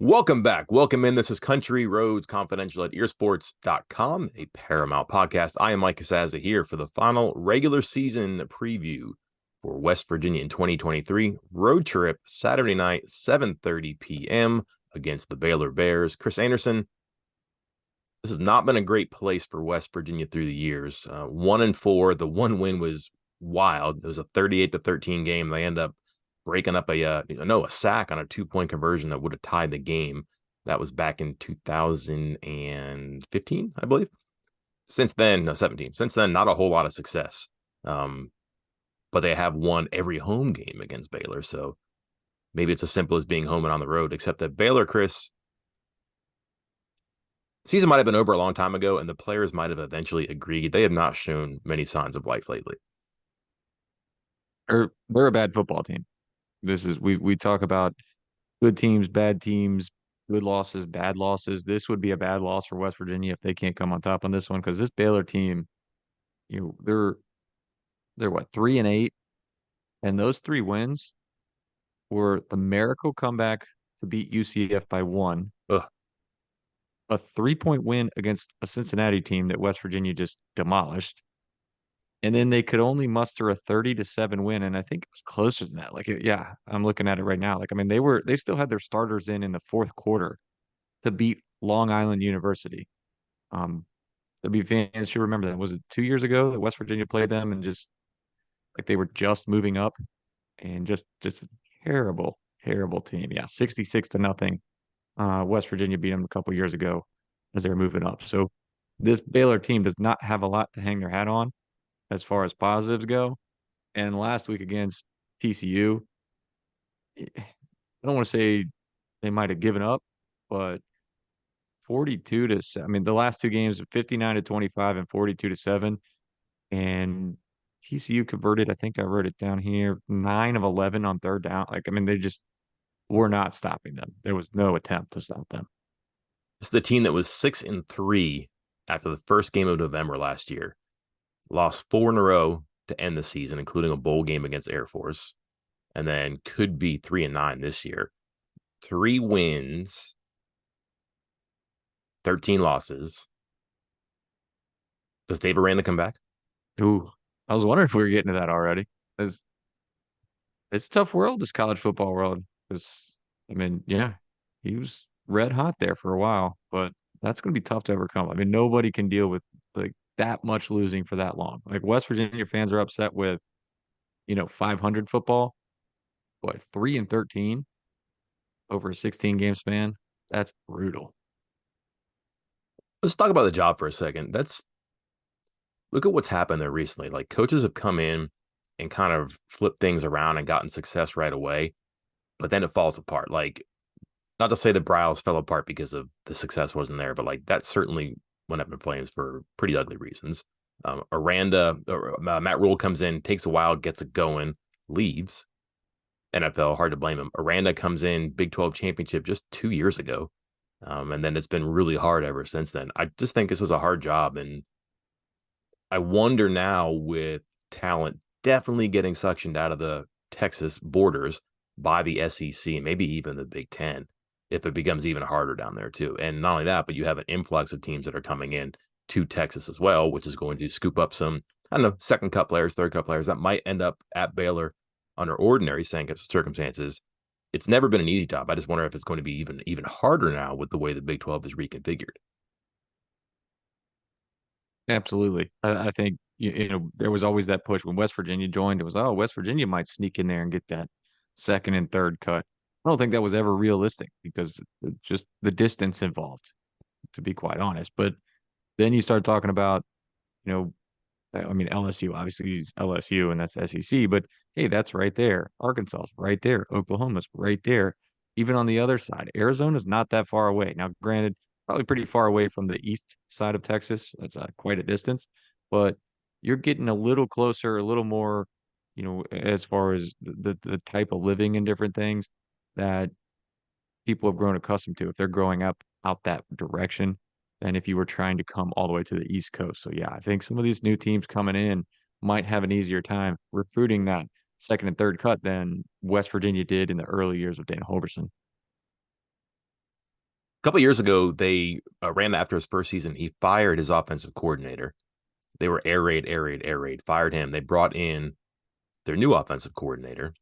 Welcome back. Welcome in. This is Country Roads Confidential at earsports.com, a Paramount podcast. I am Mike Casazza here for the final regular season preview for West Virginia in 2023. Road trip Saturday night, 7:30 p.m. against the Baylor Bears. Chris Anderson, this has not been a great place for West Virginia through the years. 1-4. The one win was wild. It was a 38-13 game. They end up breaking up a sack on a 2-point conversion that would have tied the game. That was back in 2015, I believe. Since then, no, 17. Since then, not a whole lot of success. But they have won every home game against Baylor. So maybe it's as simple as being home and on the road, except that Baylor, Chris, season might have been over a long time ago, and the players might have eventually agreed. They have not shown many signs of life lately. They're a bad football team. We talk about good teams, good losses, bad losses. This would be a bad loss for West Virginia if they can't come on top on this one because this Baylor team, they're what 3-8, and those three wins were the miracle comeback to beat UCF by one, Ugh. a 3-point win against a Cincinnati team that West Virginia just demolished, and then they could only muster a 30-7 win, and I think it was closer than that. Yeah, I'm looking at it right now. Like, I mean, they still had their starters in the fourth quarter to beat Long Island University. Um, W fans should remember that. Was it 2 years ago that West Virginia played them and just like they were just moving up and just a terrible team. Yeah, 66-0. West Virginia beat them a couple years ago as they were moving up. So this Baylor team does not have a lot to hang their hat on as far as positives go. And last week against TCU, I don't want to say they might have given up, but 42 to, I mean, the last two games, 59-25 and 42-7. And TCU converted, I think I wrote it down here, 9 of 11 on third down. Like, I mean, they just were not stopping them. There was no attempt to stop them. This is the team that was 6-3 after the first game of November last year. Lost 4 in a row to end the season, including a bowl game against Air Force, and then could be 3-9 this year. 3 wins, 13 losses. Does Dave Aranda come back? Ooh, I was wondering if we were getting to that already. It's a tough world, this college football world. Because, I mean, yeah, he was red hot there for a while, but that's going to be tough to overcome. I mean, nobody can deal with like that much losing for that long. Like West Virginia fans are upset with, 500 football, what, 3-13 over a 16 game span. That's brutal. Let's talk about the job for a second. Look at what's happened there recently. Like, coaches have come in and kind of flipped things around and gotten success right away, but then it falls apart. Like, not to say that Bryles fell apart because of the success wasn't there, but like that certainly went up in flames for pretty ugly reasons. Matt Rule comes in, takes a while, gets it going, leaves. NFL, hard to blame him. Aranda comes in, Big 12 championship just 2 years ago. And then it's been really hard ever since then. I just think this is a hard job. And I wonder now, with talent definitely getting suctioned out of the Texas borders by the SEC, maybe even the Big Ten, if it becomes even harder down there too. And not only that, but you have an influx of teams that are coming in to Texas as well, which is going to scoop up some, I don't know, second cut players, third cut players that might end up at Baylor under ordinary circumstances. It's never been an easy job. I just wonder if it's going to be even harder now with the way the Big 12 is reconfigured. Absolutely. I think, there was always that push when West Virginia joined. It was, oh, West Virginia might sneak in there and get that second and third cut. I don't think that was ever realistic because just the distance involved, to be quite honest. But then you start talking about, you know, I mean, LSU, obviously is LSU and that's SEC, but hey, that's right there. Arkansas's right there. Oklahoma's right there. Even on the other side, Arizona's not that far away. Now, granted, probably pretty far away from the east side of Texas. That's quite a distance, but you're getting a little closer, a little more, as far as the type of living and different things that people have grown accustomed to if they're growing up out that direction than if you were trying to come all the way to the East Coast. So yeah, I think some of these new teams coming in might have an easier time recruiting that second and third cut than West Virginia did in the early years of Dana Holgorsen. couple years ago, they ran after his first season. He fired his offensive coordinator. They were air raid, air raid, air raid, fired him. They brought in their new offensive coordinator,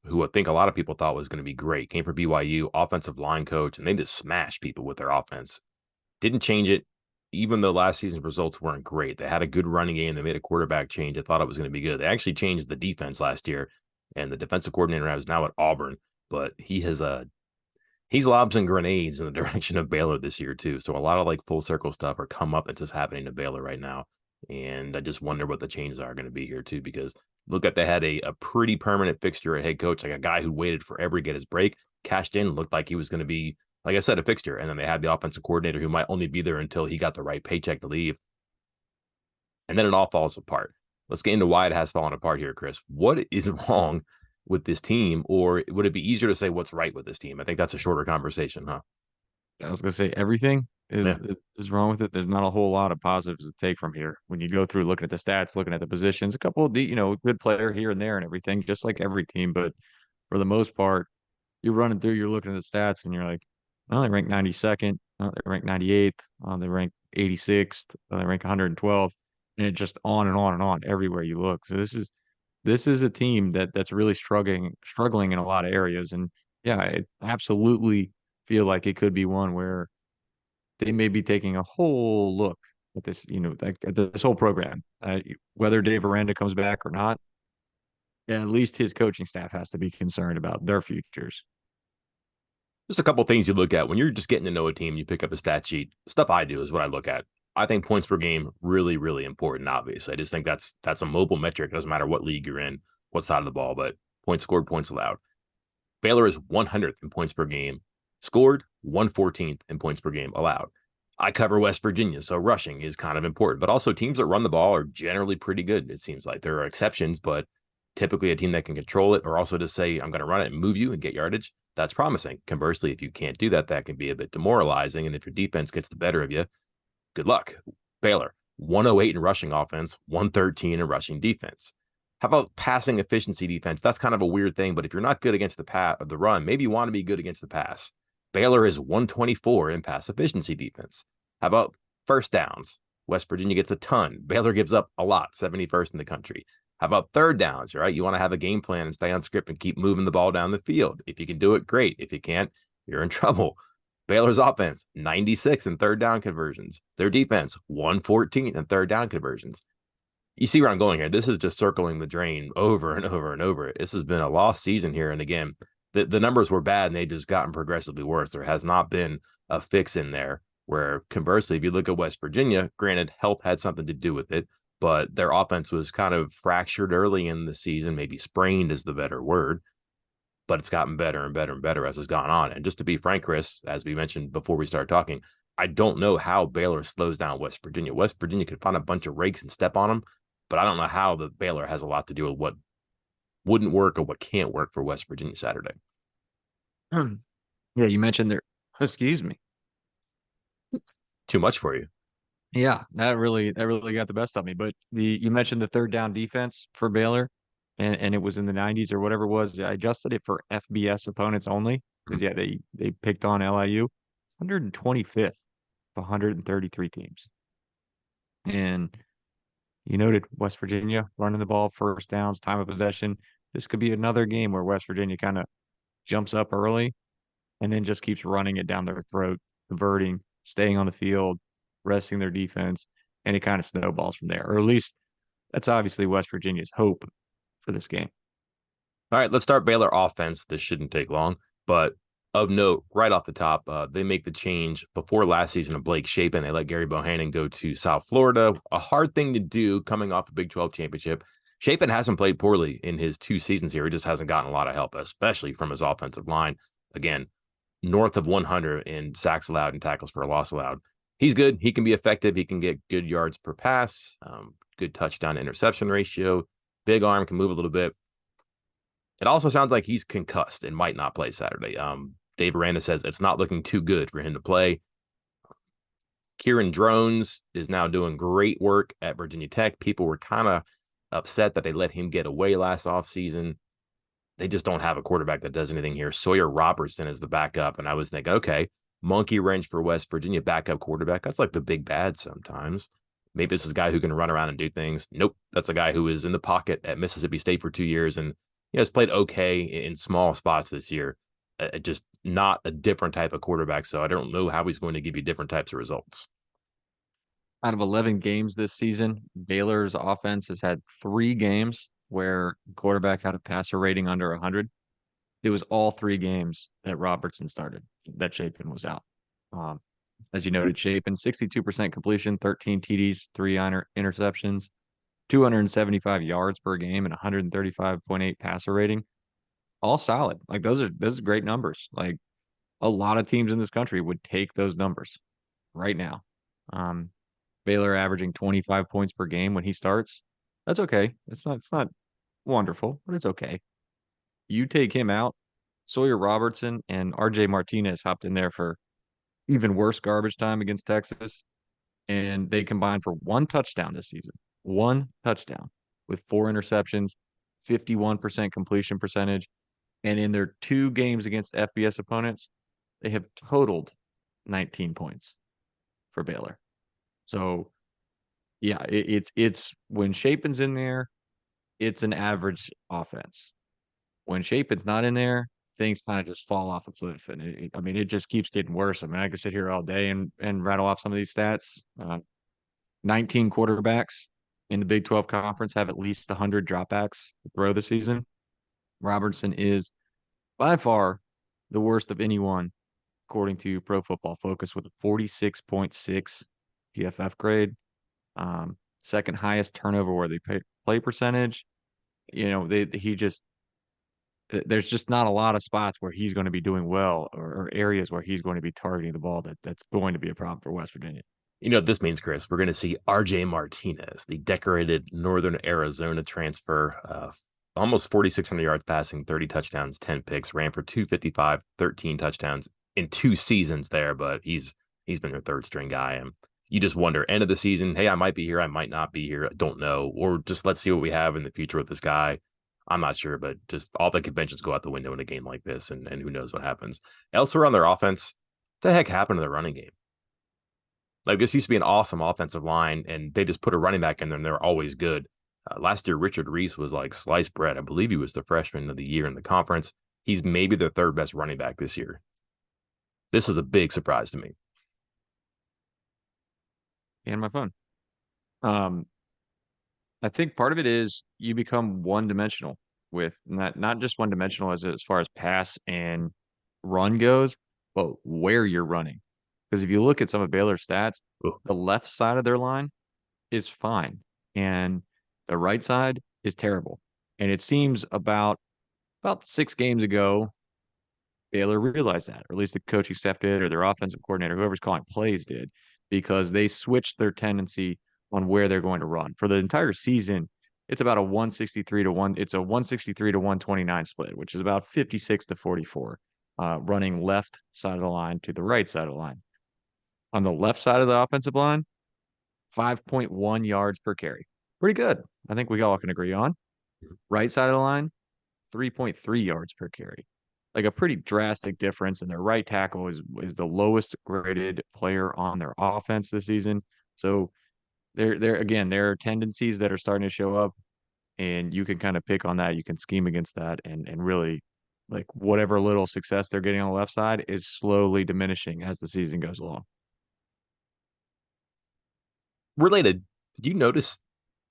who I think a lot of people thought was going to be great. Came from BYU, offensive line coach, and they just smashed people with their offense. Didn't change it, even though last season's results weren't great. They had a good running game. They made a quarterback change. I thought it was going to be good. They actually changed the defense last year, and the defensive coordinator is now at Auburn, but he's lobbed some grenades in the direction of Baylor this year too. So a lot of like full circle stuff or come up that's just happening to Baylor right now. And I just wonder what the changes are going to be here too, because look at they had a pretty permanent fixture at head coach, like a guy who waited forever to get his break, cashed in, looked like he was going to be, like I said, a fixture. And then they had the offensive coordinator who might only be there until he got the right paycheck to leave. And then it all falls apart. Let's get into why it has fallen apart here, Chris. What is wrong with this team, or would it be easier to say what's right with this team? I think that's a shorter conversation, huh? I was gonna say everything Yeah. is wrong with it. There's not a whole lot of positives to take from here. When you go through looking at the stats, looking at the positions, a couple of good player here and there and everything, just like every team. But for the most part, you're running through, you're looking at the stats, and you're like, oh, they rank 92nd, oh, they rank 98th, oh, they rank 86th, oh, they rank 112th, and it just on and on and on everywhere you look. So this is a team that's really struggling in a lot of areas. And yeah, I absolutely feel like it could be one where they may be taking a whole look at this, like at this whole program. Whether Dave Aranda comes back or not, at least his coaching staff has to be concerned about their futures. Just a couple things you look at when you're just getting to know a team. You pick up a stat sheet. Stuff I do is what I look at. I think points per game really, really important. Obviously, I just think that's a mobile metric. It doesn't matter what league you're in, what side of the ball, but points scored, points allowed. Baylor is 100th in points per game scored, 114th in points per game allowed. I cover West Virginia, so rushing is kind of important, but also teams that run the ball are generally pretty good. It seems like there are exceptions, but typically a team that can control it or also just say, I'm going to run it and move you and get yardage, that's promising. Conversely, if you can't do that, that can be a bit demoralizing. And if your defense gets the better of you, good luck. Baylor, 108 in rushing offense, 113 in rushing defense. How about passing efficiency defense? That's kind of a weird thing, but if you're not good against the run, maybe you want to be good against the pass. Baylor is 124 in pass efficiency defense. How about first downs? West Virginia gets a ton. Baylor gives up a lot, 71st in the country. How about third downs, right? You want to have a game plan and stay on script and keep moving the ball down the field. If you can do it, great. If you can't, you're in trouble. Baylor's offense, 96 in third down conversions. Their defense, 114 in third down conversions. You see where I'm going here. This is just circling the drain over and over and over. This has been a lost season here. And again, the numbers were bad and they've just gotten progressively worse. There has not been a fix in there. Where conversely, if you look at West Virginia, granted, health had something to do with it, but their offense was kind of fractured early in the season. Maybe sprained is the better word, but it's gotten better and better and better as it's gone on. And just to be frank, Chris, as we mentioned before we started talking, I don't know how Baylor slows down West Virginia. West Virginia could find a bunch of rakes and step on them, but I don't know how the Baylor has a lot to do with what wouldn't work or what can't work for West Virginia Saturday. Yeah, you mentioned their, excuse me. Too much for you. Yeah, that really got the best of me. But you mentioned the third down defense for Baylor, and it was in the 90s or whatever it was. I adjusted it for FBS opponents only because yeah, they picked on LIU, 125th of 133 teams. And you noted West Virginia running the ball, first downs, time of possession. This could be another game where West Virginia kind of jumps up early and then just keeps running it down their throat, converting, staying on the field, resting their defense, and it kind of snowballs from there. Or at least that's obviously West Virginia's hope for this game. All right, let's start Baylor offense. This shouldn't take long, but of note, right off the top, they make the change before last season of Blake Shapen. They let Gary Bohannon go to South Florida. A hard thing to do coming off a Big 12 championship. Shapen hasn't played poorly in his 2 seasons here. He just hasn't gotten a lot of help, especially from his offensive line. Again, north of 100 in sacks allowed and tackles for a loss allowed. He's good. He can be effective. He can get good yards per pass, good touchdown interception ratio, big arm, can move a little bit. It also sounds like he's concussed and might not play Saturday. Dave Aranda says it's not looking too good for him to play. Kieran Drones is now doing great work at Virginia Tech. People were kind of upset that they let him get away last offseason. They just don't have a quarterback that does anything here. Sawyer Robertson is the backup. And I was thinking, okay, monkey wrench for West Virginia backup quarterback. That's like the big bad sometimes. Maybe this is a guy who can run around and do things. Nope. That's a guy who was in the pocket at Mississippi State for 2 years and has played okay in small spots this year. Just not a different type of quarterback. So I don't know how he's going to give you different types of results. Out of 11 games this season, Baylor's offense has had 3 games where quarterback had a passer rating under 100. It was all 3 games that Robertson started, that Chapin was out. Um, as you noted, Chapin, 62% completion, 13 TDs, 3 interceptions, 275 yards per game, and 135.8 passer rating. All solid. Like those are great numbers. Like a lot of teams in this country would take those numbers right now. Um, Baylor averaging 25 points per game when he starts. That's okay. It's not wonderful, but it's okay. You take him out, Sawyer Robertson and RJ Martinez hopped in there for even worse garbage time against Texas, and they combined for 1 touchdown this season. 1 touchdown with 4 interceptions, 51% completion percentage. And in their 2 games against FBS opponents, they have totaled 19 points for Baylor. So yeah, it's when Chapin's in there, it's an average offense. When Chapin's not in there, things kind of just fall off a cliff, and I mean, it just keeps getting worse. I mean, I could sit here all day and rattle off some of these stats. 19 quarterbacks in the Big 12 conference have at least 100 dropbacks to throw this season. Robertson is by far the worst of anyone, according to Pro Football Focus, with a 46.6 PFF grade. Second highest turnover where they play percentage. You know, he just there's just not a lot of spots where he's going to be doing well or areas where he's going to be targeting the ball that's going to be a problem for West Virginia. You know what this means, Chris? We're going to see RJ Martinez, the decorated Northern Arizona transfer, almost 4,600 yards passing, 30 touchdowns, 10 picks, ran for 255, 13 touchdowns in 2 seasons there, but he's been your third string guy. And you just wonder, end of the season, hey, I might be here, I might not be here, I don't know. Or just let's see what we have in the future with this guy. I'm not sure, but just all the conventions go out the window in a game like this, and who knows what happens. Elsewhere on their offense, what the heck happened to the running game? Like this used to be an awesome offensive line, and they just put a running back in there, and they're always good. Last year, Richard Reese was like sliced bread. I believe he was the freshman of the year in the conference. He's maybe the third best running back this year. This is a big surprise to me. And my phone. Um, I think part of it is you become one dimensional with not just one dimensional as far as pass and run goes, but where you're running. Because if you look at some of Baylor's stats, Ooh. the left side of their line is fine, and the right side is terrible. And it seems about 6 games ago, Baylor realized that, or at least the coaching staff did, or their offensive coordinator, whoever's calling plays did, because they switched their tendency on where they're going to run. For the entire season, it's about a 163 to 1. It's a 163 to 129 split, which is about 56 to 44, running left side of the line to the right side of the line. On the left side of the offensive line, 5.1 yards per carry. Pretty good. I think we all can agree on. Right side of the line, 3.3 yards per carry. Like a pretty drastic difference. And their right tackle is the lowest graded player on their offense this season. So there are tendencies that are starting to show up, and you can kind of pick on that. You can scheme against that, and really, like, whatever little success they're getting on the left side is slowly diminishing as the season goes along. Related, did you notice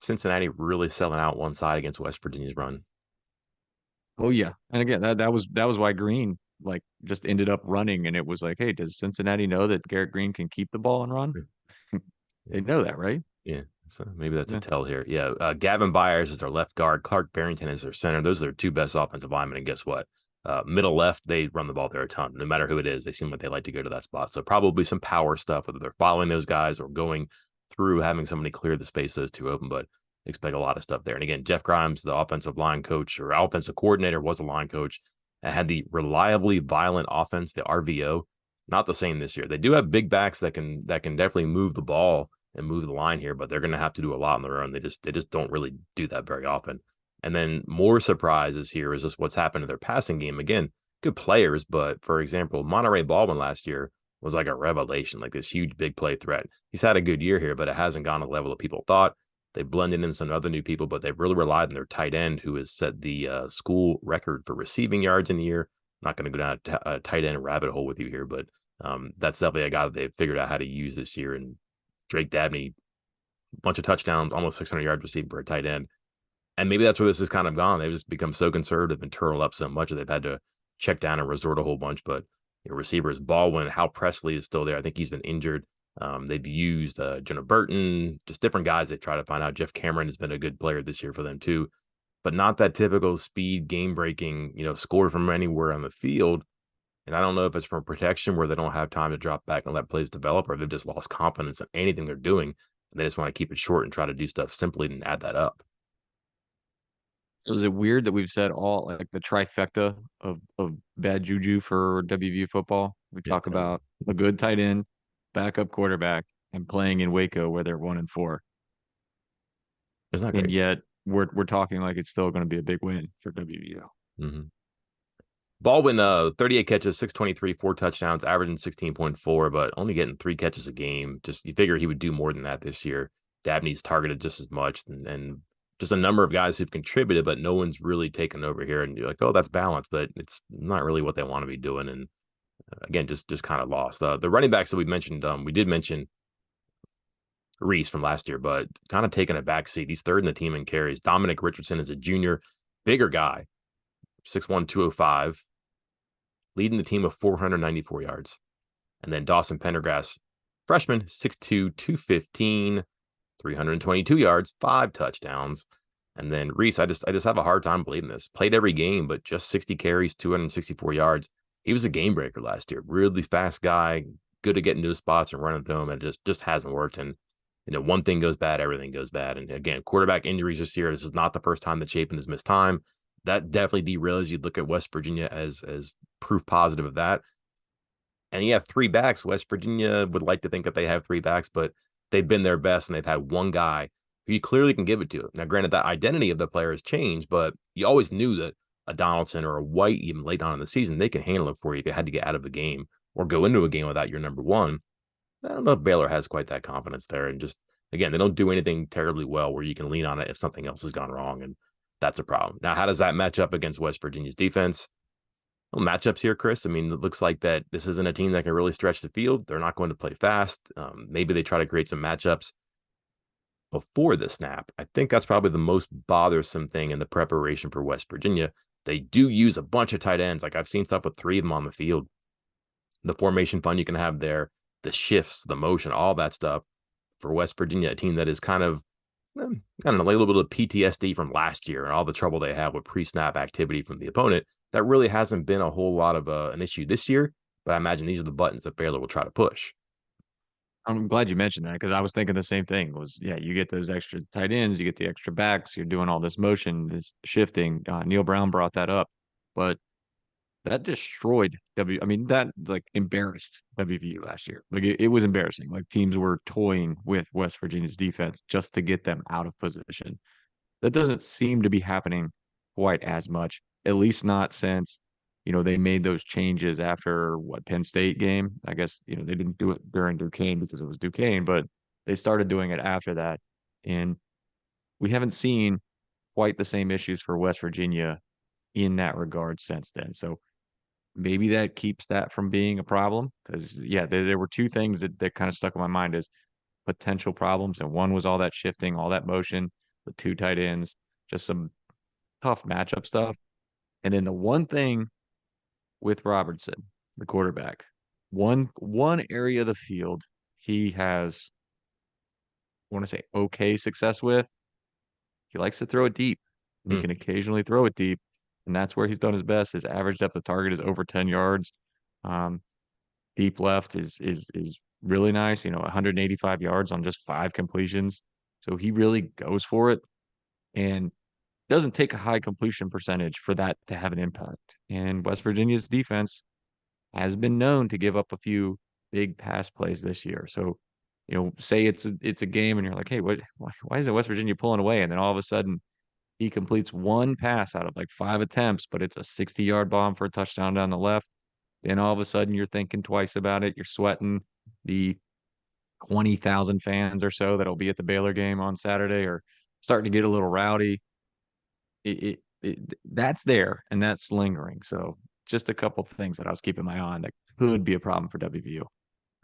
Cincinnati really selling out one side against West Virginia's run? Oh yeah. And again, that was why Green like just ended up running, and it was like, hey, does Cincinnati know that Garrett Green can keep the ball and run? They know that, right? Yeah, so maybe that's a Yeah. tell here. Yeah, Gavin Byers is their left guard. Clark Barrington is their center. Those are their two best offensive linemen. And guess what? Middle left, they run the ball there a ton. No matter who it is, they seem like they like to go to that spot. So probably some power stuff, whether they're following those guys or going through having somebody clear the space those two open. But expect a lot of stuff there. And again, Jeff Grimes, the offensive line coach or offensive coordinator, was a line coach. Had the reliably violent offense, the RVO. Not the same this year. They do have big backs that can definitely move the ball and move the line here, but they're going to have to do a lot on their own. They just don't really do that very often. And then more surprises here is just what's happened to their passing game. Again, good players, but for example, Monterey Baldwin last year was like a revelation, like this huge big play threat. He's had a good year here, but it hasn't gone to the level that people thought. They blended in some other new people, but they've really relied on their tight end, who has set the school record for receiving yards in the year. I'm not going to go down a tight end rabbit hole with you here, but that's definitely a guy that they've figured out how to use this year. And Drake Dabney, bunch of touchdowns, almost 600 yards receiving for a tight end. And maybe that's where this has kind of gone. They've just become so conservative and turtle up so much that they've had to check down and resort a whole bunch. But receivers, Baldwin, Hal Presley is still there. I think he's been injured. They've used Jonah Burton, just different guys they try to find out. Jeff Cameron has been a good player this year for them too, but not that typical speed, game breaking, score from anywhere on the field. And I don't know if it's from protection where they don't have time to drop back and let plays develop, or they've just lost confidence in anything they're doing. And they just want to keep it short and try to do stuff simply and add that up. So is it weird that we've said all like the trifecta of bad juju for WVU football? We Yeah. talk about a good tight end, backup quarterback, and playing in Waco where they're 1-4. It's not And great. yet we're talking like it's still going to be a big win for WVU. Mm-hmm. Baldwin, 38 catches, 623, 4 touchdowns, averaging 16.4, but only getting 3 catches a game. Just you figure he would do more than that this year. Dabney's targeted just as much, and just a number of guys who've contributed, but no one's really taken over here. And you're like, oh, that's balanced, but it's not really what they want to be doing. And again, just kind of lost. The running backs that we mentioned, we did mention Reese from last year, but kind of taking a back seat. He's third in the team in carries. Dominic Richardson is a junior, bigger guy, 6'1", 205, leading the team with 494 yards. And then Dawson Pendergrass, freshman, 6'2", 215, 322 yards, 5 touchdowns. And then Reese, I just have a hard time believing this. Played every game, but just 60 carries, 264 yards. He was a game breaker last year. Really fast guy, good at getting into spots and running through them, and it just hasn't worked. And one thing goes bad, everything goes bad. And again, quarterback injuries this year. This is not the first time that Chapin has missed time. That definitely derails you. Look at West Virginia as proof positive of that. And you have 3 backs. West Virginia would like to think that they have 3 backs, but they've been their best, and they've had one guy who you clearly can give it to. Now, granted, that identity of the player has changed, but you always knew that a Donaldson or a White, even late on in the season, they can handle it for you if you had to get out of a game or go into a game without your number one. I don't know if Baylor has quite that confidence there. And just, again, they don't do anything terribly well where you can lean on it if something else has gone wrong. And that's a problem. Now, how does that match up against West Virginia's defense? Well, matchups here, Chris. I mean, it looks like that this isn't a team that can really stretch the field. They're not going to play fast. Maybe they try to create some matchups before the snap. I think that's probably the most bothersome thing in the preparation for West Virginia. They do use a bunch of tight ends. Like I've seen stuff with 3 of them on the field. The formation fun you can have there, the shifts, the motion, all that stuff for West Virginia, a team that is kind of, I don't know, like a little bit of PTSD from last year and all the trouble they had with pre-snap activity from the opponent. That really hasn't been a whole lot of an issue this year, but I imagine these are the buttons that Baylor will try to push. I'm glad you mentioned that because I was thinking the same thing. Was yeah, you get those extra tight ends, you get the extra backs, you're doing all this motion, this shifting. Neil Brown brought that up, but that destroyed W. I mean, that like embarrassed WVU last year. Like it was embarrassing. Like teams were toying with West Virginia's defense just to get them out of position. That doesn't seem to be happening quite as much, at least not since, they made those changes after what Penn State game. I guess, they didn't do it during Duquesne because it was Duquesne, but they started doing it after that. And we haven't seen quite the same issues for West Virginia in that regard since then. So maybe that keeps that from being a problem because, yeah, there were 2 things that kind of stuck in my mind as potential problems. And one was all that shifting, all that motion, the 2 tight ends, just some tough matchup stuff. And then the one thing with Robertson, the quarterback, one area of the field he has, I want to say, okay success with. He likes to throw it deep, and he Hmm. can occasionally throw it deep, and that's where he's done his best. His average depth of target is over 10 yards. Um, Deep left is really nice. 185 yards on just 5 completions. So he really goes for it, and doesn't take a high completion percentage for that to have an impact. And West Virginia's defense has been known to give up a few big pass plays this year. So, say it's a game and you're like, hey, why isn't West Virginia pulling away? And then all of a sudden he completes one pass out of like 5 attempts, but it's a 60-yard bomb for a touchdown down the left. then all of a sudden you're thinking twice about it. You're sweating. The 20,000 fans or so that'll be at the Baylor game on Saturday are starting to get a little rowdy. That's there and that's lingering. So just a couple things that I was keeping my eye on that could be a problem for WVU.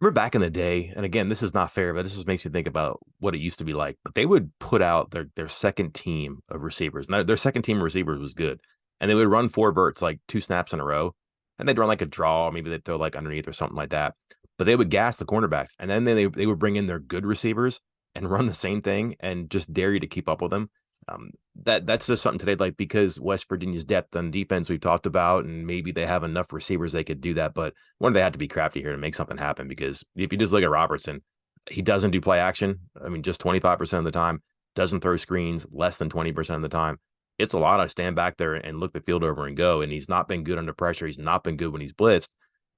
Remember back in the day, and again, this is not fair, but this just makes me think about what it used to be like. But they would put out their second team of receivers, and their second team of receivers was good, and they would run four verts like two snaps in a row, and they'd run like a draw, maybe they'd throw like underneath or something like that. But they would gas the cornerbacks, and then they would bring in their good receivers and run the same thing and just dare you to keep up with them. That's just something today, like because West Virginia's depth on defense we've talked about, and maybe they have enough receivers they could do that. But one, they had to be crafty here to make something happen because if you just look at Robertson, he doesn't do play action. I mean, just 25% of the time, doesn't throw screens less than 20% of the time. It's a lot of stand back there and look the field over and go. And he's not been good under pressure. He's not been good when he's blitzed.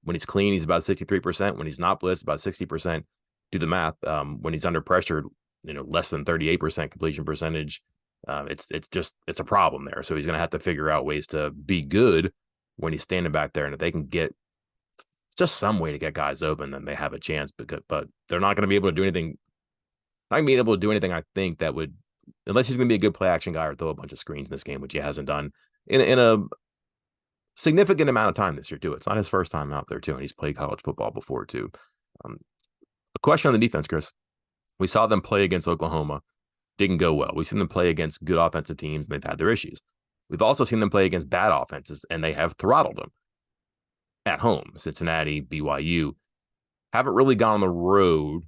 When he's clean, he's about 63%. When he's not blitzed, about 60%. Do the math. When he's under pressure, less than 38% completion percentage. It's a problem there. So he's going to have to figure out ways to be good when he's standing back there. And if they can get just some way to get guys open, then they have a chance. But they're not going to be able to do anything. Not going to be able to do anything. I think that would, unless he's going to be a good play action guy or throw a bunch of screens in this game, which he hasn't done in a significant amount of time this year too. It's not his first time out there too, and he's played college football before too. A question on the defense, Chris. We saw them play against Oklahoma. Didn't go well. We've seen them play against good offensive teams, and they've had their issues. We've also seen them play against bad offenses, and they have throttled them at home. Cincinnati, BYU haven't really gone on the road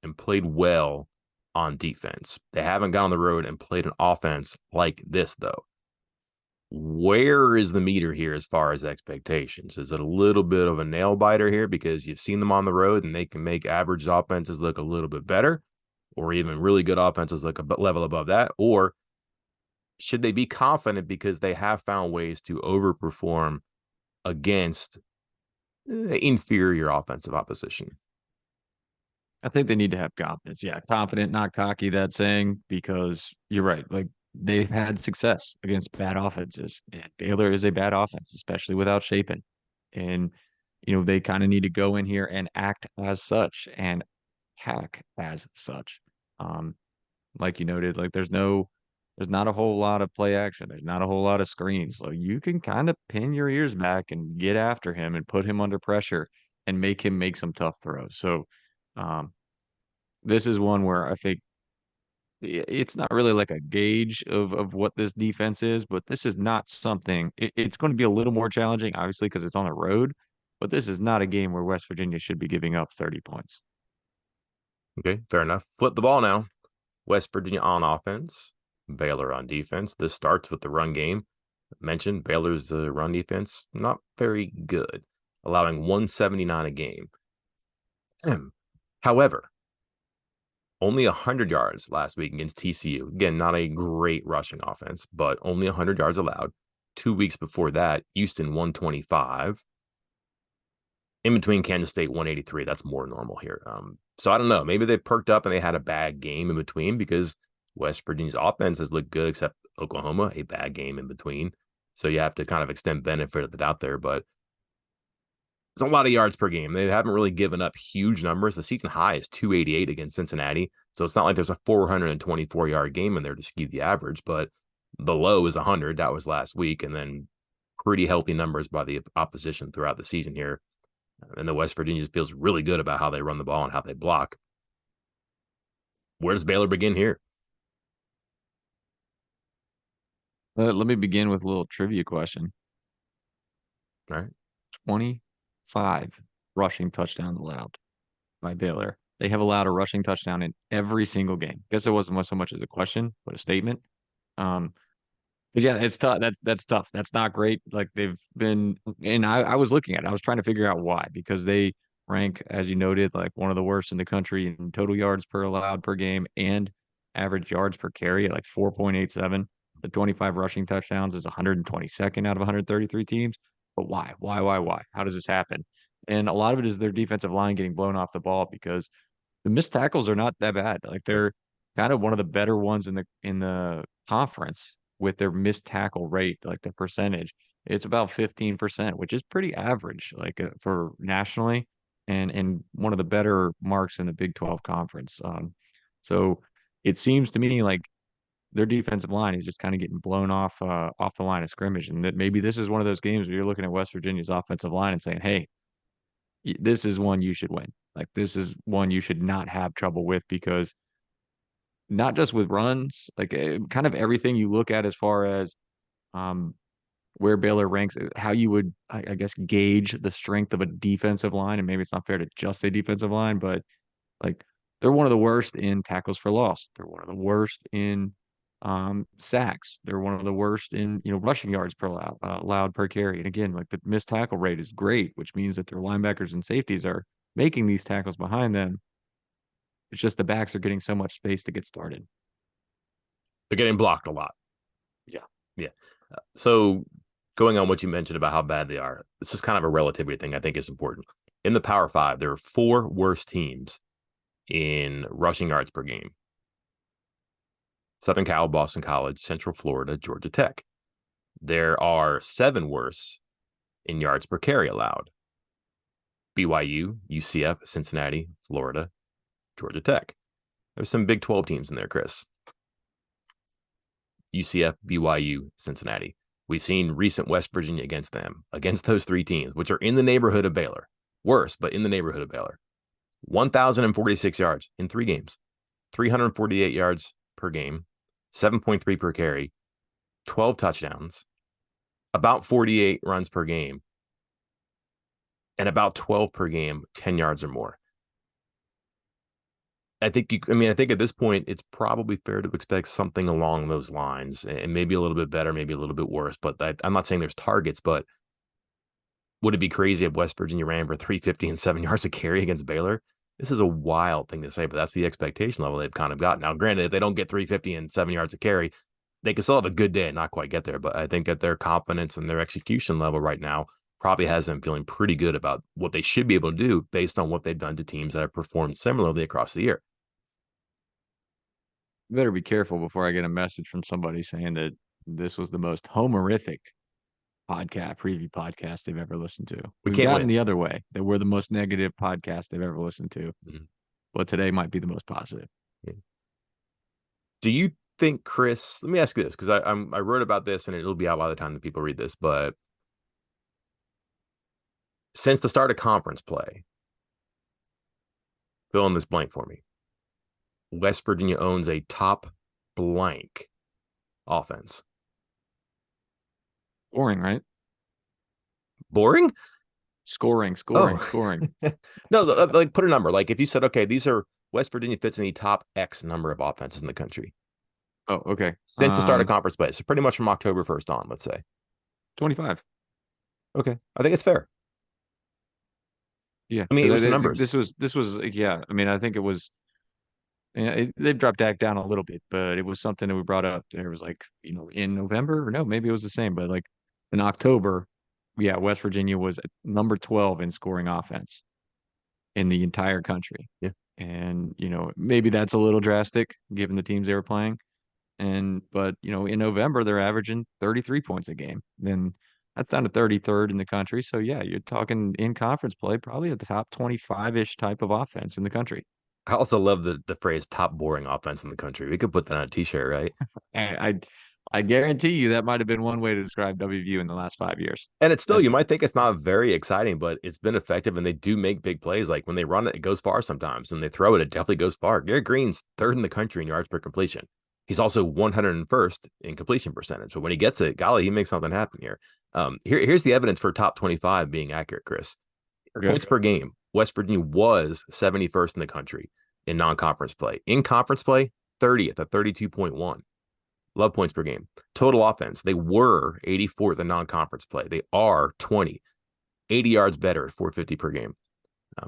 and played well on defense. They haven't gone on the road and played an offense like this, though. Where is the meter here as far as expectations? Is it a little bit of a nail biter here because you've seen them on the road and they can make average offenses look a little bit better, or even really good offenses look a level above that? Or should they be confident because they have found ways to overperform against inferior offensive opposition? I think they need to have confidence. Yeah, confident, not cocky, that saying, because you're right. Like they've had success against bad offenses. And Baylor is a bad offense, especially without Shapen. And, they kind of need to go in here and act as such and hack as such. Um, like you noted, like there's not a whole lot of play action. There's not a whole lot of screens. So you can kind of pin your ears back and get after him and put him under pressure and make him make some tough throws. So um, this is one where I think it's not really like a gauge of what this defense is, but this is not something. It's going to be a little more challenging, obviously, because it's on the road. But this is not a game where West Virginia should be giving up 30 points. Okay, fair enough. Flip the ball now. West Virginia on offense, Baylor on defense. This starts with the run game. Mentioned Baylor's run defense, not very good, allowing 179 a game. However, only 100 yards last week against TCU. Again, not a great rushing offense, but only 100 yards allowed. 2 weeks before that, Houston 125. In between Kansas State 183. That's more normal here. So I don't know. Maybe they perked up and they had a bad game in between because West Virginia's offense has looked good, except Oklahoma, a bad game in between. So you have to kind of extend benefit of the doubt there. But it's a lot of yards per game. They haven't really given up huge numbers. The season high is 288 against Cincinnati. So it's not like there's a 424-yard game in there to skew the average, but the low is 100. That was last week. And then pretty healthy numbers by the opposition throughout the season here. And the West Virginia just feels really good about how they run the ball and how they block. Where does Baylor begin here? Let me begin with a little trivia question. All right. 25 rushing touchdowns allowed by Baylor. They have allowed a rushing touchdown in every single game. I guess it wasn't so much as a question, but a statement. But yeah, it's tough. That's tough. That's not great. Like they've been, and I was looking at it. I was trying to figure out why, because they rank, as you noted, like one of the worst in the country in total yards per allowed per game and average yards per carry at like 4.87. The 25 rushing touchdowns is 122nd out of 133 teams. But why? Why? How does this happen? And a lot of it is their defensive line getting blown off the ball because the missed tackles are not that bad. Like they're kind of one of the better ones in the conference with their missed tackle rate, like the percentage. It's about 15%, which is pretty average, like for nationally, and one of the better marks in the Big 12 conference. So it seems to me like their defensive line is just kind of getting blown off the line of scrimmage, and that maybe this is one of those games where you're looking at West Virginia's offensive line and saying, "Hey, this is one you should win. Like this is one you should not have trouble with because not just with runs, like kind of everything you look at as far as um, where Baylor ranks, how you would, I guess, gauge the strength of a defensive line. And maybe it's not fair to just say defensive line, but like they're one of the worst in tackles for loss. They're one of the worst in sacks. They're one of the worst in rushing yards per allowed per carry. And again, like the missed tackle rate is great, which means that their linebackers and safeties are making these tackles behind them. It's just the backs are getting so much space to get started. They're getting blocked a lot. Yeah. Yeah. So going on what you mentioned about how bad they are, this is kind of a relativity thing I think is important. In the Power Five, there are four worst teams in rushing yards per game: Southern Cal, Boston College, Central Florida, Georgia Tech. There are seven worse in yards per carry allowed: BYU, UCF, Cincinnati, Florida, Georgia Tech. There's some Big 12 teams in there, Chris. UCF, BYU, Cincinnati. We've seen recent West Virginia against them, against those three teams, which are in the neighborhood of Baylor. Worse, but in the neighborhood of Baylor. 1,046 yards in 3 games, 348 yards per game, 7.3 per carry, 12 touchdowns, about 48 runs per game, and about 12 per game, 10 yards or more. I think at this point, it's probably fair to expect something along those lines, and maybe a little bit better, maybe a little bit worse. But I'm not saying there's targets, but would it be crazy if West Virginia ran for 350 and 7 yards a carry against Baylor? This is a wild thing to say, but that's the expectation level they've kind of got. Now, granted, if they don't get 350 and 7 yards a carry, they can still have a good day and not quite get there. But I think that their confidence and their execution level right now probably has them feeling pretty good about what they should be able to do based on what they've done to teams that have performed similarly across the year. You better be careful before I get a message from somebody saying that this was the most homerific preview podcast they've ever listened to. We We've can't gotten win. the other way, that we're the most negative podcast they've ever listened to. Mhm. But today might be the most positive. Yeah. Do you think, Chris? Let me ask you this, because I wrote about this and it'll be out by the time that people read this. But since the start of conference play, fill in this blank for me. West Virginia owns a top blank offense. Scoring, right? Boring? Scoring, Oh, scoring. no, like put a number. Like if you said, okay, these are West Virginia fits in the top X number of offenses in the country Oh, okay. since the start of conference play. So pretty much from October 1st on, let's say. 25. Okay. I think it's fair. Yeah, I mean, it was because the this numbers. was yeah. I mean, I think it was. They've dropped back down a little bit, but it was something that we brought up. There was like in November or no, maybe it was the same, but like in October, yeah, West Virginia was at number 12 in scoring offense in the entire country, Yeah. and maybe that's a little drastic given the teams they were playing. But in November they're averaging 33 points a game. Then that's down to 33rd in the country. So yeah, you're talking in conference play, probably at the top 25-ish type of offense in the country. I also love the phrase top boring offense in the country. We could put that on a t-shirt, right? I I, I guarantee you that might have been one way to describe WVU in the last 5 years. And it's still, That you might think it's not very exciting, but it's been effective and they do make big plays. Like when they run it, it goes far sometimes. When they throw it, it definitely goes far. Garrett Green's third in the country in yards per completion. He's also 101st in completion percentage. But when he gets it, golly, he makes something happen here. Here's the evidence for top 25 being accurate, Chris. okay. Points per game. West Virginia was 71st in the country in non-conference play. In conference play, 30th at 32.1. Love points per game. Total offense, they were 84th in non-conference play. They are 20, 80 yards better at 450 per game.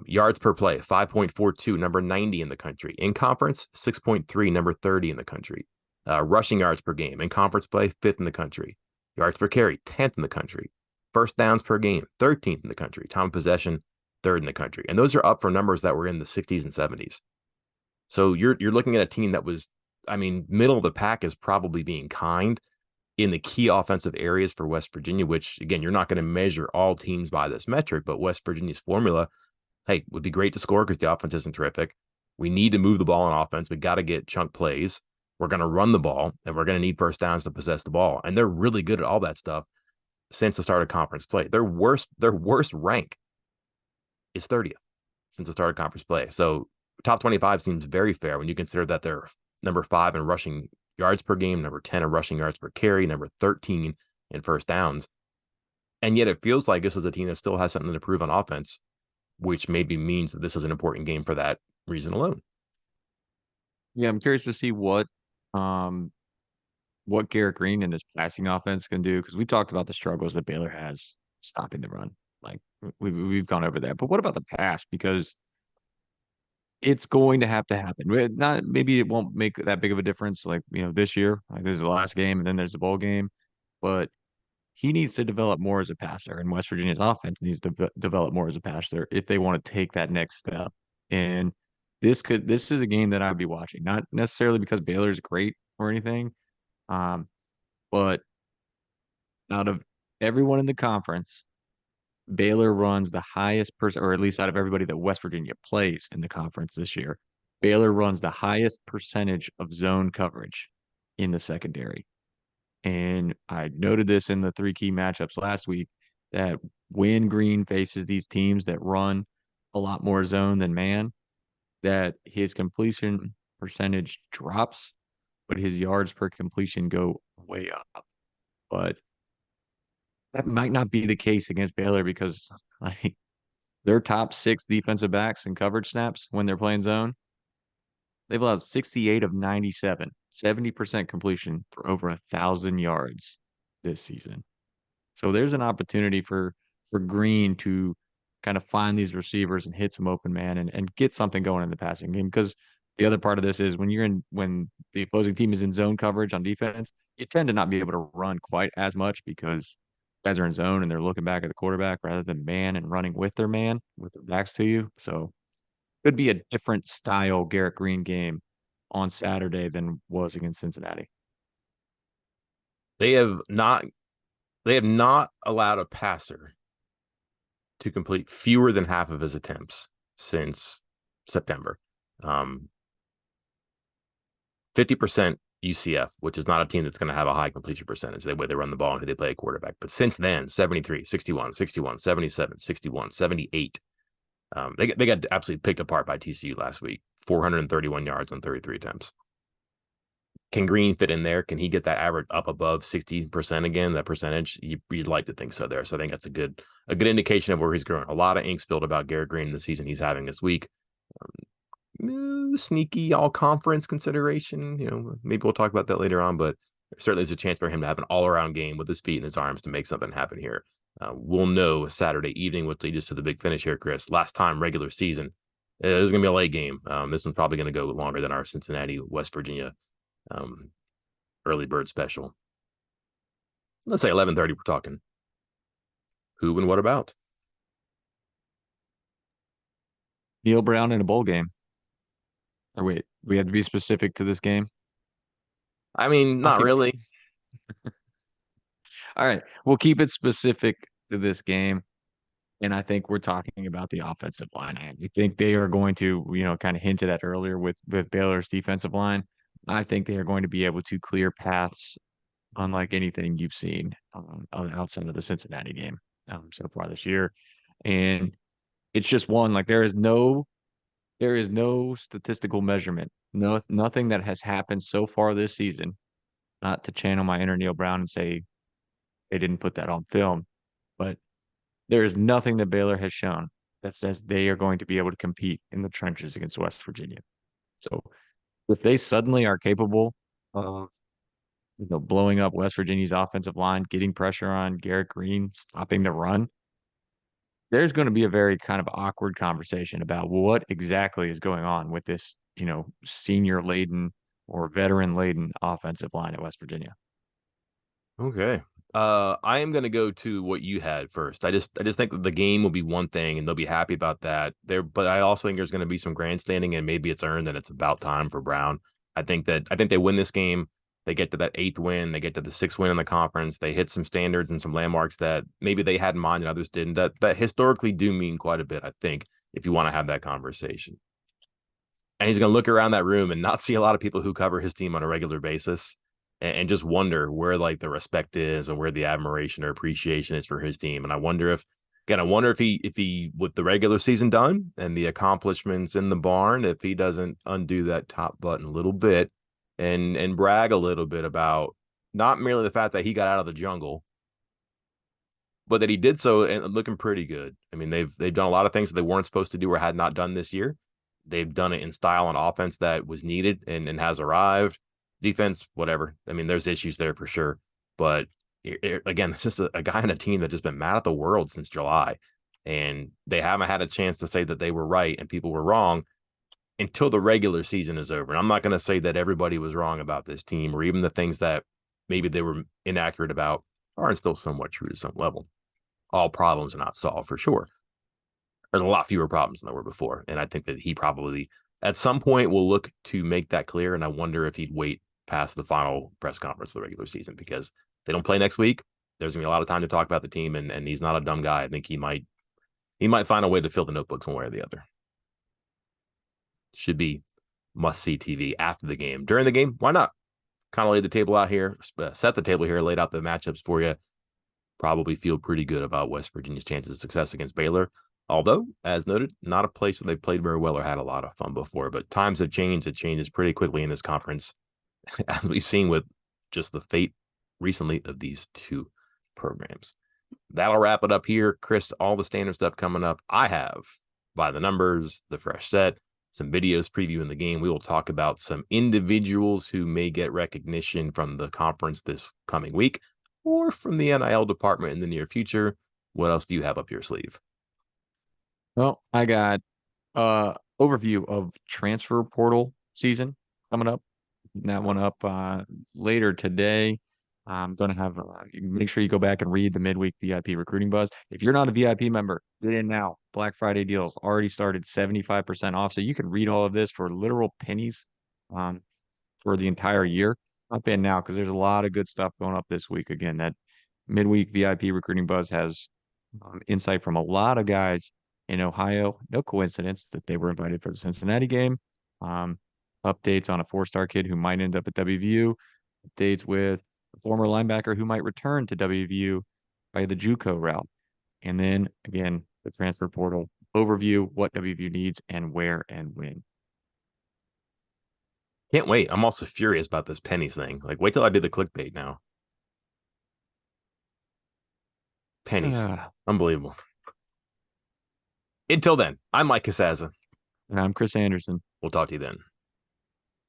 Yards per play, 5.42, number 90 in the country. In conference, 6.3, number 30 in the country. Rushing yards per game. In conference play, 5th in the country. Yards per carry, 10th in the country. First downs per game, 13th in the country. Time of possession, 3rd in the country. And those are up from numbers that were in the 60s and 70s. So you're looking at a team that was, I mean, middle of the pack is probably being kind. in the key offensive areas for West Virginia, which again, you're not going to measure all teams by this metric, but West Virginia's formula, hey, would be great to score because the offense isn't terrific. We need to move the ball on offense. We got to get chunk plays. We're going to run the ball and we're going to need first downs to possess the ball. And they're really good at all that stuff since the start of conference play. Their worst rank is 30th since the start of conference play. So top 25 seems very fair when you consider that they're number 5 in rushing yards per game, number 10 in rushing yards per carry, number 13 in first downs. And yet it feels like this is a team that still has something to prove on offense, which maybe means that this is an important game for that reason alone. Yeah, I'm curious to see um what Garrett Green and his passing offense can do because we talked about the struggles that Baylor has stopping the run. Like we've gone over that. But what about the pass? Because it's going to have to happen. Not maybe it won't make that big of a difference like, this year. Like this is the last game and then there's the bowl game, but he needs to develop more as a passer and West Virginia's offense needs to develop more as a passer if they want to take that next step. And this is a game that I'd be watching, not necessarily because Baylor's great or anything. Um, but out of everyone in the conference, Baylor runs the highest person, or at least out of everybody that West Virginia plays in the conference this year, Baylor runs the highest percentage of zone coverage in the secondary. And I noted this in the 3 key matchups last week that when Green faces these teams that run a lot more zone than man, that his completion percentage drops, but his yards per completion go way up. But that might not be the case against Baylor because like their top 6 defensive backs and coverage snaps when they're playing zone, they've allowed 68 of 97, 70% completion for over 1,000 yards this season. So there's an opportunity for Green to kind of find these receivers and hit some open man and get something going in the passing game. Because the other part of this is when the opposing team is in zone coverage on defense, you tend to not be able to run quite as much because guys are in zone and they're looking back at the quarterback rather than man and running with their man with their backs to you. So could be a different style Garrett Green game on Saturday than was against Cincinnati. They have not they have not allowed a passer to complete fewer than half of his attempts since September. 50% UCF, which is not a team that's going to have a high completion percentage, the way they run the ball and who they play a quarterback. But since then, 73, 61, 61, 77, 61, 78. They got absolutely picked apart by TCU last week, 431 yards on 33 attempts. Can Green fit in there? Can he get that average up above 60% again? That percentage, you'd like to think so there. So I think that's a good indication of where he's growing. A lot of ink spilled about Garrett Green in the season he's having this week. Sneaky all conference consideration. Maybe we'll talk about that later on, but there certainly is a chance for him to have an all around game with his feet and his arms to make something happen here. We'll know Saturday evening, which leads us to the big finish here, Chris. Last time regular season, this is going to be a late game. This one's probably going to go longer than our Cincinnati, West Virginia early bird special. Let's say 11:30. We're talking who and what about Neil Brown in a bowl game. Or wait, we have to be specific to this game. I mean, I'll not keep. really. All right, we'll keep it specific to this game, and I think we're talking about the offensive line. I think they are going to, kind of hinted at earlier with Baylor's defensive line. I think they are going to be able to clear paths unlike anything you've seen outside of the Cincinnati game so far this year, and it's just one like there is no statistical measurement, nothing that has happened so far this season. Not to channel my inner Neil Brown and say they didn't put that on film, but there is nothing that Baylor has shown that says they are going to be able to compete in the trenches against West Virginia. So if they suddenly are capable of blowing up West Virginia's offensive line, getting pressure on Garrett Green, stopping the run, there's going to be a very kind of awkward conversation about what exactly is going on with this, senior laden or veteran laden offensive line at West Virginia. Okay. I am gonna go to what you had first. I just think that the game will be one thing and they'll be happy about that. But I also think there's gonna be some grandstanding and maybe it's earned and it's about time for Brown. I think they win this game. they get to that eighth win, they get to the sixth win in the conference, they hit some standards and some landmarks that maybe they had in mind and others didn't, that historically do mean quite a bit, I think, if you want to have that conversation. And he's going to look around that room and not see a lot of people who cover his team on a regular basis, and just wonder where like the respect is and where the admiration or appreciation is for his team. And I wonder if he with the regular season done and the accomplishments in the barn, if he doesn't undo that top button a little bit and brag a little bit about not merely the fact that he got out of the jungle, but that he did so and looking pretty good. I mean, they've done a lot of things that they weren't supposed to do or had not done this year. They've done it in style and offense that was needed and has arrived. Defense, whatever. I mean, there's issues there for sure. But again, it's just a guy on a team that just been mad at the world since July. And they haven't had a chance to say that they were right and people were wrong until the regular season is over. And I'm not going to say that everybody was wrong about this team or even the things that maybe they were inaccurate about aren't still somewhat true to some level. All problems are not solved for sure. There's a lot fewer problems than there were before. And I think that he probably at some point will look to make that clear. And I wonder if he'd wait past the final press conference of the regular season because they don't play next week. There's gonna be a lot of time to talk about the team, and he's not a dumb guy. I think he might find a way to fill the notebooks one way or the other. Should be must see TV after the game. During the game, why not? Kind of laid the table out here, set the table here, laid out the matchups for you. Probably feel pretty good about West Virginia's chances of success against Baylor. Although, as noted, not a place where they played very well or had a lot of fun before. But times have changed. It changes pretty quickly in this conference, as we've seen with just the fate recently of these two programs. That'll wrap it up here. Chris, all the standard stuff coming up. I have by the numbers, the fresh set, some videos previewing the game. We will talk about some individuals who may get recognition from the conference this coming week or from the NIL department in the near future. What else do you have up your sleeve? Well, I got overview of transfer portal season coming up. That one up later today. I'm going to have make sure you go back and read the midweek VIP recruiting buzz. If you're not a VIP member, get in now. Black Friday deals already started 75% off. So you can read all of this for literal pennies um, for the entire year. Hop in now because there's a lot of good stuff going up this week. Again, that midweek VIP recruiting buzz has insight from a lot of guys in Ohio. No coincidence that they were invited for the Cincinnati game. Um, Updates on a four-star kid who might end up at WVU. Updates with a former linebacker who might return to WVU by the JUCO route. And then again, the transfer portal overview, what WVU needs and where and when. Can't wait. I'm also furious about this pennies thing. Like, wait till I do the clickbait now. Pennies. Unbelievable. Until then, I'm Mike Casaza. And I'm Chris Anderson. We'll talk to you then.